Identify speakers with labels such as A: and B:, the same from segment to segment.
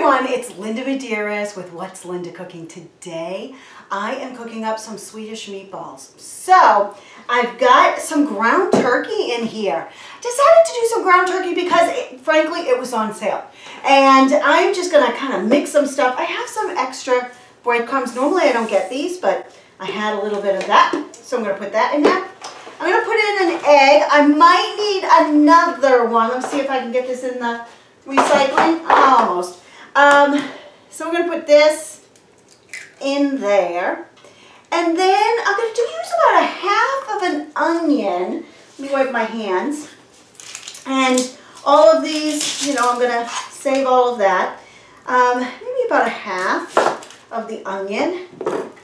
A: everyone, it's Linda Medeiros with What's Linda Cooking. Today I am cooking up some Swedish meatballs. So I've got some ground turkey in here. Decided to do some ground turkey because frankly it was on sale. And I'm just going to kind of mix some stuff. I have some extra breadcrumbs. Normally I don't get these, but I had a little bit of that. So I'm going to put that in there. I'm going to put in an egg. I might need another one. Let's see if I can get this in the recycling. Almost. So we're going to put this in there. And then I'm going to use about a half of an onion. Let me wipe my hands. And all of these, you know, I'm going to save all of that. Maybe about a half of the onion.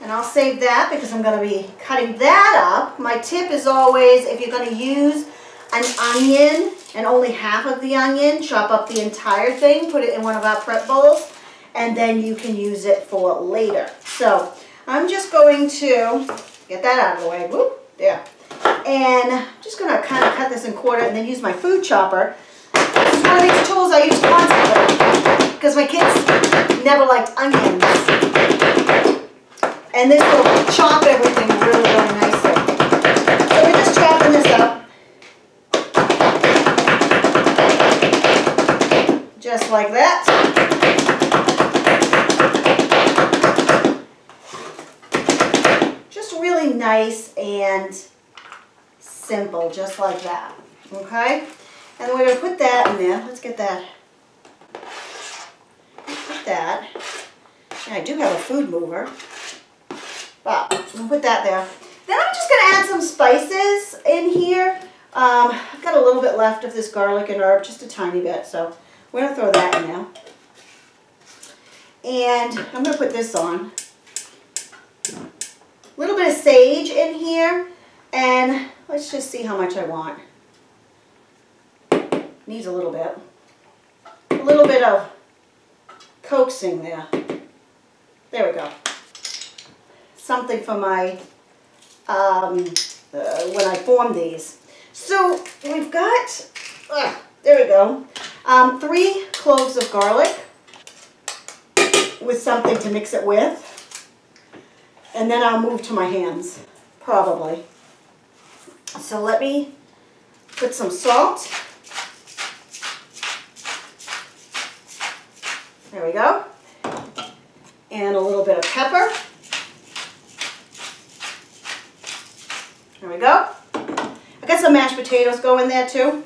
A: And I'll save that because I'm going to be cutting that up. My tip is always, if you're going to use an onion and only half of the onion, chop up the entire thing, put it in one of our prep bowls, and then you can use it for later. So I'm just going to get that out of the way. Whoop, there. And I'm just going to kind of cut this in quarter and then use my food chopper. This is one of these tools I use constantly because my kids never liked onions. And this will chop everything really, really nicely. So we're just chopping this up. Just like that. Just really nice and simple, just like that. Okay? And then we're going to put that in there. Let's get that. Put that. And I do have a food mover. But we'll put that there. Then I'm just going to add some spices in here. I've got a little bit left of this garlic and herb, just a tiny bit. So we're going to throw that in there. And I'm going to put this on. A little bit of sage in here. And let's just see how much I want. Needs a little bit. A little bit of coaxing there. There we go. Something for my, when I form these. So we've got, there we go, 3 cloves of garlic with something to mix it with. And then I'll move to my hands, probably. So let me put some salt. There we go. And a little bit of pepper. There we go. I got some mashed potatoes going there too.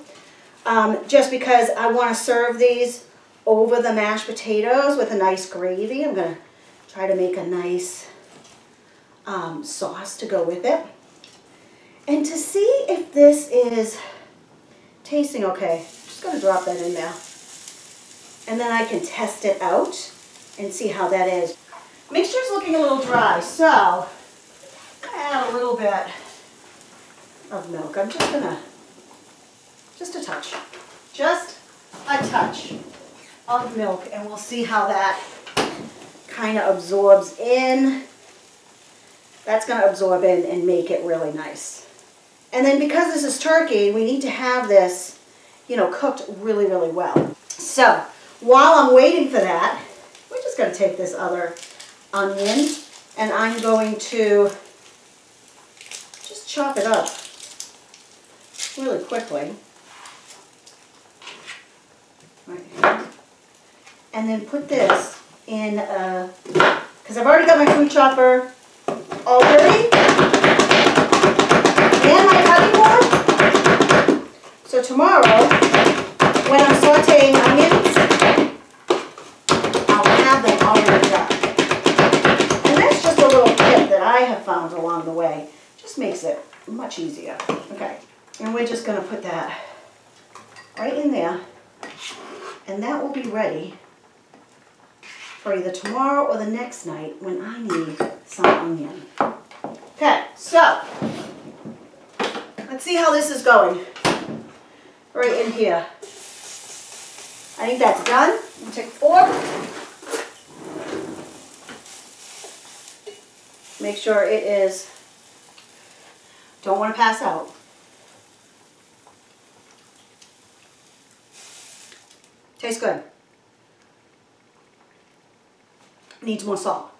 A: Just because I want to serve these over the mashed potatoes with a nice gravy. I'm going to try to make a nice sauce to go with it. And to see if this is tasting okay, I'm just going to drop that in there. And then I can test it out and see how that is. Mixture's looking a little dry, so add a little bit of milk. I'm just gonna, just a touch of milk, and we'll see how that kind of absorbs in. That's gonna absorb in and make it really nice. And then because this is turkey, we need to have this, you know, cooked really, really well. So while I'm waiting for that, we're just gonna take this other onion and I'm going to just chop it up really quickly. Right here. And then put this in, because I've already got my food chopper already, and my cutting board. So tomorrow, when I'm sauteing onions, I'll have them already done. And that's just a little tip that I have found along the way. Just makes it much easier. Okay. And we're just going to put that right in there, and that will be ready for either tomorrow or the next night when I need some onion. Okay, so let's see how this is going right in here. I think that's done. I'm going to take a fork. Make sure it is, don't want to pass out. Tastes good. needs more salt.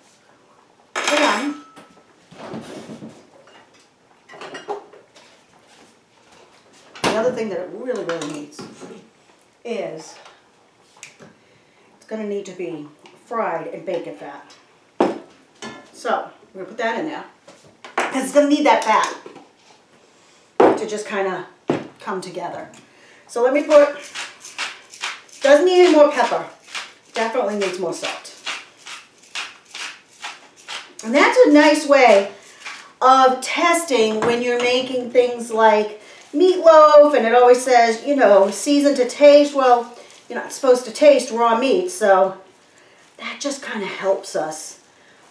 A: And the other thing that it really, really needs is it's going to need to be fried in bacon fat. So we're going to put that in there because it's going to need that fat to just kind of come together. So let me put, doesn't need any more pepper, definitely needs more salt. And that's a nice way of testing when you're making things like meatloaf, and it always says, you know, season to taste. Well, you're not supposed to taste raw meat, so that just kind of helps us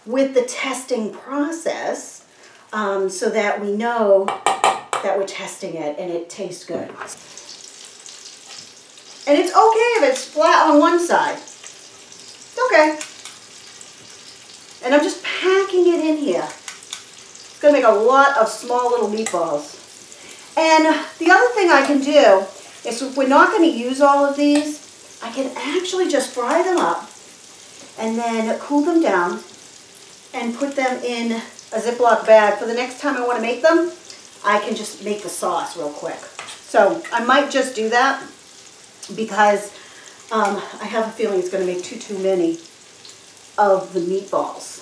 A: with the testing process so that we know that we're testing it and it tastes good. And it's okay if it's flat on one side. It's okay. And I'm just packing it in here. It's going to make a lot of small little meatballs. And the other thing I can do is if we're not going to use all of these, I can actually just fry them up and then cool them down and put them in a Ziploc bag. For the next time I want to make them, I can just make the sauce real quick. So I might just do that because I have a feeling it's going to make too many of the meatballs.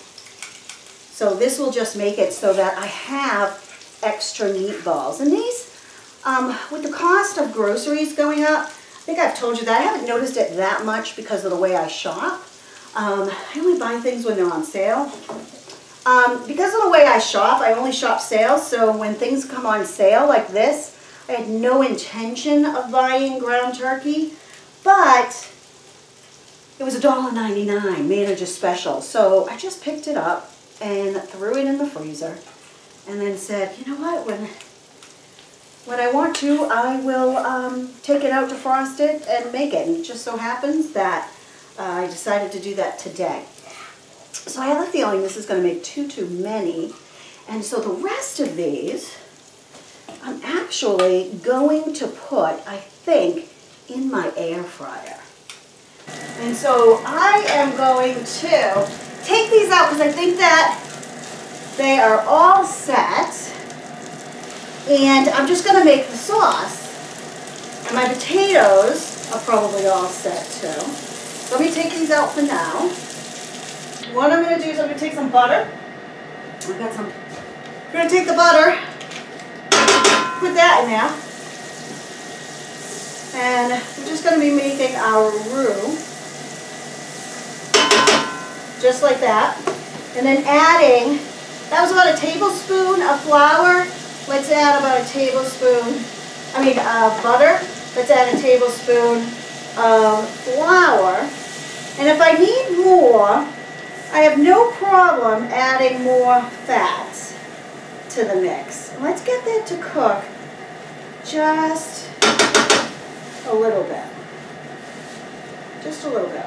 A: So this will just make it so that I have extra meatballs. And these, with the cost of groceries going up, I think I've told you that. I haven't noticed it that much because of the way I shop. I only buy things when they're on sale. Because of the way I shop, I only shop sales. So when things come on sale like this, I had no intention of buying ground turkey, but it was $1.99, made just special. So I just picked it up and threw it in the freezer and then said, you know what, when I want to, I will take it out to frost it and make it. And it just so happens that I decided to do that today. So I have a feeling this is going to make too many. And so the rest of these, I'm actually going to put, I think, in my air fryer. And so I am going to take these out because I think that they are all set. And I'm just going to make the sauce. And my potatoes are probably all set too. So let me take these out for now. What I'm going to do is I'm going to take some butter. I'm going to take the butter, put that in there. And we're just going to be making our roux, just like that. And then adding, that was about a tablespoon of flour. Let's add about a tablespoon, butter. Let's add a tablespoon of flour. And if I need more, I have no problem adding more fat to the mix. Let's get that to cook just a little bit. Just a little bit.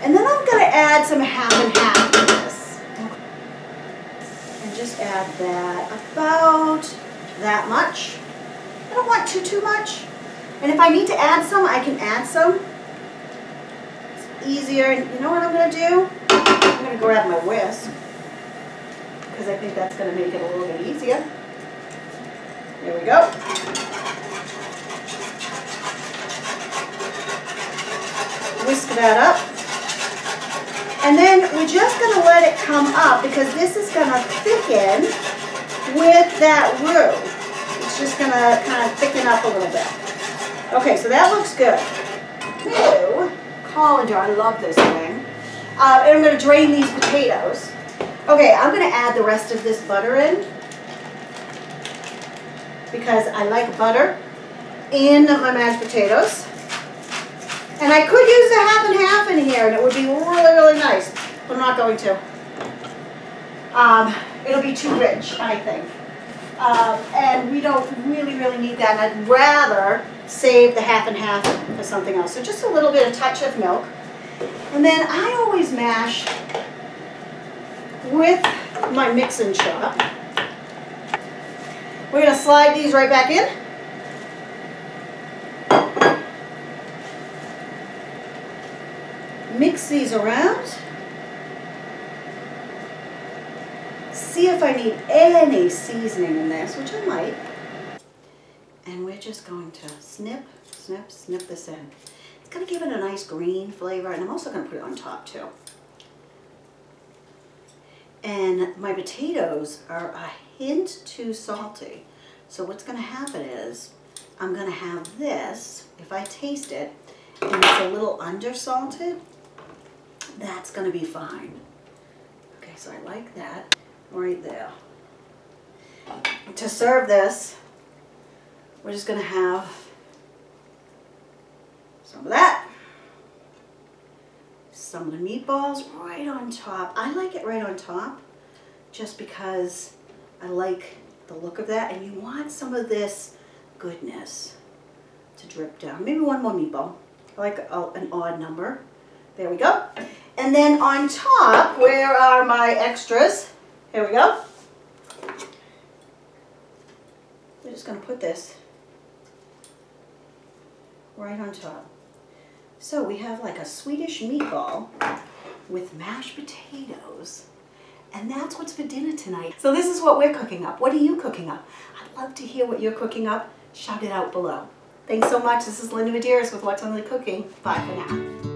A: And then I'm going to add some half and half to this. And just add that about that much. I don't want too much. And if I need to add some, I can add some. It's easier. You know what I'm going to do? I'm going to grab my whisk because I think that's going to make it a little bit easier. There we go. Whisk that up. And then we're just going to let it come up because this is going to thicken with that roux. It's just going to kind of thicken up a little bit. Okay, so that looks good. New colander, I love this thing. And I'm going to drain these potatoes. Okay, I'm going to add the rest of this butter in because I like butter in my mashed potatoes. And I could use a half and half in here and it would be really nice, but I'm not going to. It'll be too rich, I think. And we don't really need that. And I'd rather save the half and half for something else. So just a little bit of touch of milk. And then I always mash with my mix and chop. We're going to slide these right back in. Mix these around. see if I need any seasoning in this, which I might. And we're just going to snip, snip, snip this in. It's going to give it a nice green flavor, and I'm also going to put it on top too. And my potatoes are a hint too salty. So what's going to happen is I'm going to have this, if I taste it, and it's a little undersalted, that's going to be fine. Okay, so I like that right there. To serve this, we're just going to have some of that, some of the meatballs right on top. I like it right on top just because I like the look of that, and you want some of this goodness to drip down. Maybe one more meatball. I like an odd number. There we go. And then on top, where are my extras? Here we go. We're just going to put this right on top. So we have like a Swedish meatball with mashed potatoes. And that's what's for dinner tonight. So this is what we're cooking up. What are you cooking up? I'd love to hear what you're cooking up. Shout it out below. Thanks so much. This is Linda Medeiros with What's on the Cooking. Bye for now.